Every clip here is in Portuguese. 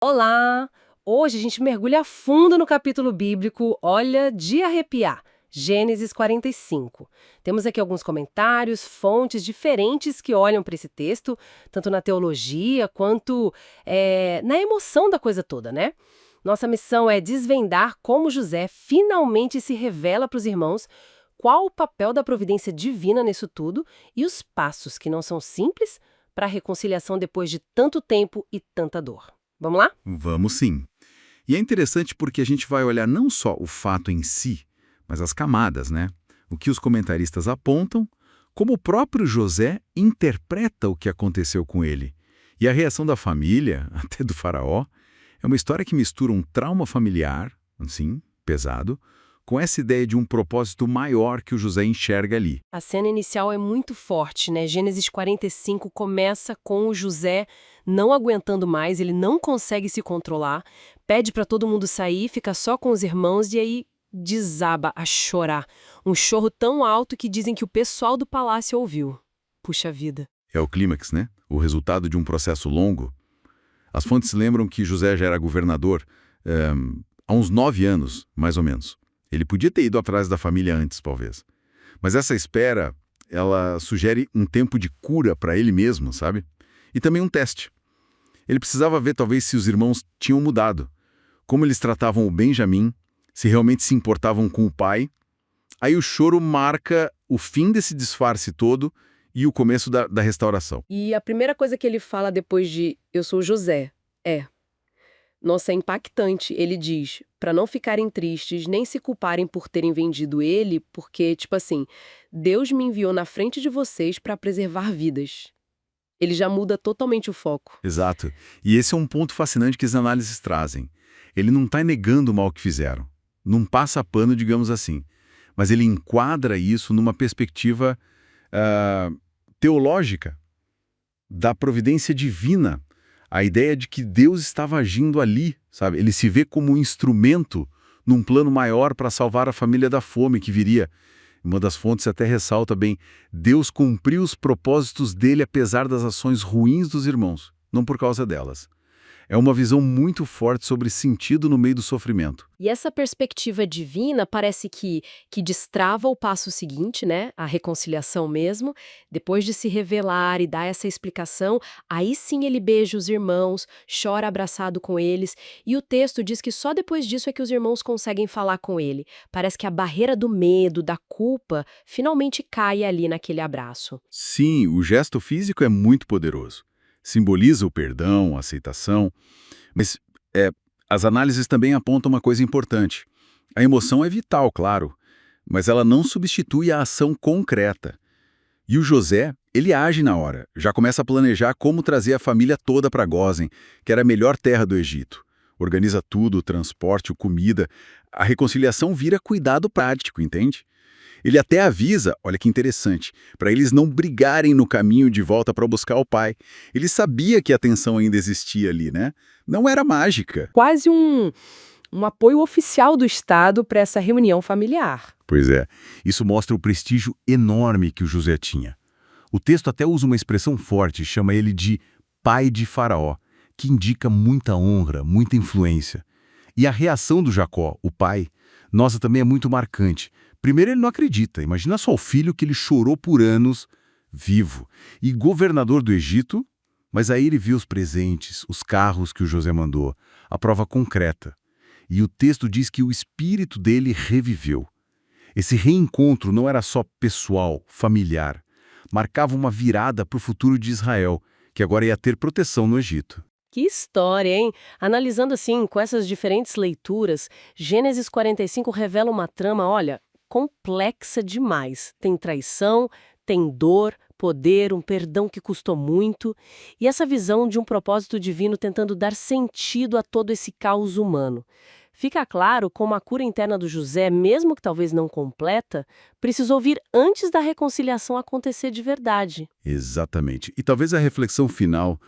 Olá! Hoje a gente mergulha a fundo no capítulo bíblico, olha, de arrepiar, Gênesis 45. Temos aqui alguns comentários, fontes diferentes que olham para esse texto, tanto na teologia quanto na emoção da coisa toda, né? Nossa missão é desvendar como José finalmente se revela para os irmãos, qual o papel da providência divina nisso tudo e os passos que não são simples para a reconciliação depois de tanto tempo e tanta dor. Vamos lá? Vamos sim. E é interessante porque a gente vai olhar não só o fato em si, mas as camadas, né? O que os comentaristas apontam, como o próprio José interpreta o que aconteceu com ele. E a reação da família, até do faraó, é uma história que mistura um trauma familiar, assim, pesado, com essa ideia de um propósito maior que o José enxerga ali. A cena inicial é muito forte, né? Gênesis 45 começa com o José não aguentando mais, ele não consegue se controlar, pede para todo mundo sair, fica só com os irmãos e aí desaba a chorar. Um choro tão alto que dizem que o pessoal do palácio ouviu. Puxa vida. É o clímax, né? O resultado de um processo longo. As fontes lembram que José já era governador há uns 9 anos, mais ou menos. Ele podia ter ido atrás da família antes, talvez. Mas essa espera, ela sugere um tempo de cura para ele mesmo, sabe? E também um teste. Ele precisava ver, talvez, se os irmãos tinham mudado. Como eles tratavam o Benjamim, se realmente se importavam com o pai. Aí o choro marca o fim desse disfarce todo e o começo da restauração. E a primeira coisa que ele fala depois de "eu sou José" é... Nossa, é impactante. Ele diz, para não ficarem tristes, nem se culparem por terem vendido ele, porque, tipo assim, Deus me enviou na frente de vocês para preservar vidas. Ele já muda totalmente o foco. Exato. E esse é um ponto fascinante que as análises trazem. Ele não está negando o mal que fizeram. Não passa pano, digamos assim. Mas ele enquadra isso numa perspectiva teológica, da providência divina. A ideia de que Deus estava agindo ali, sabe? Ele se vê como um instrumento num plano maior para salvar a família da fome que viria. Uma das fontes até ressalta bem, Deus cumpriu os propósitos dele apesar das ações ruins dos irmãos, não por causa delas. É uma visão muito forte sobre sentido no meio do sofrimento. E essa perspectiva divina parece que destrava o passo seguinte, né? A reconciliação mesmo. Depois de se revelar e dar essa explicação, aí sim ele beija os irmãos, chora abraçado com eles. E o texto diz que só depois disso é que os irmãos conseguem falar com ele. Parece que a barreira do medo, da culpa, finalmente cai ali naquele abraço. Sim, o gesto físico é muito poderoso. Simboliza o perdão, a aceitação, mas as análises também apontam uma coisa importante. A emoção é vital, claro, mas ela não substitui a ação concreta. E o José, ele age na hora, já começa a planejar como trazer a família toda para Gósen, que era a melhor terra do Egito. Organiza tudo, o transporte, a comida. A reconciliação vira cuidado prático, entende? Ele até avisa, olha que interessante, para eles não brigarem no caminho de volta para buscar o pai. Ele sabia que a tensão ainda existia ali, né? Não era mágica. Quase um apoio oficial do Estado para essa reunião familiar. Pois é, isso mostra o prestígio enorme que o José tinha. O texto até usa uma expressão forte, chama ele de pai de Faraó, que indica muita honra, muita influência. E a reação do Jacó, o pai, nossa, também é muito marcante. Primeiro, ele não acredita. Imagina só o filho que ele chorou por anos, vivo, e governador do Egito, mas aí ele viu os presentes, os carros que o José mandou, a prova concreta. E o texto diz que o espírito dele reviveu. Esse reencontro não era só pessoal, familiar. Marcava uma virada para o futuro de Israel, que agora ia ter proteção no Egito. Que história, hein? Analisando assim, com essas diferentes leituras, Gênesis 45 revela uma trama, olha, complexa demais. Tem traição, tem dor, poder, um perdão que custou muito, e essa visão de um propósito divino tentando dar sentido a todo esse caos humano. Fica claro como a cura interna do José, mesmo que talvez não completa, precisou vir antes da reconciliação acontecer de verdade. Exatamente. E talvez a reflexão final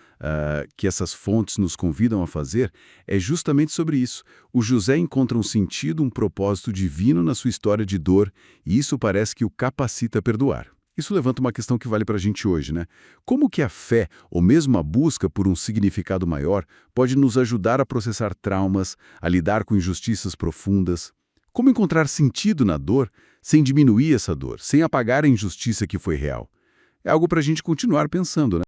que essas fontes nos convidam a fazer é justamente sobre isso. O José encontra um sentido, um propósito divino na sua história de dor, e isso parece que o capacita a perdoar. Isso levanta uma questão que vale para a gente hoje, né? Como que a fé, ou mesmo a busca por um significado maior, pode nos ajudar a processar traumas, a lidar com injustiças profundas? Como encontrar sentido na dor sem diminuir essa dor, sem apagar a injustiça que foi real? É algo para a gente continuar pensando, né?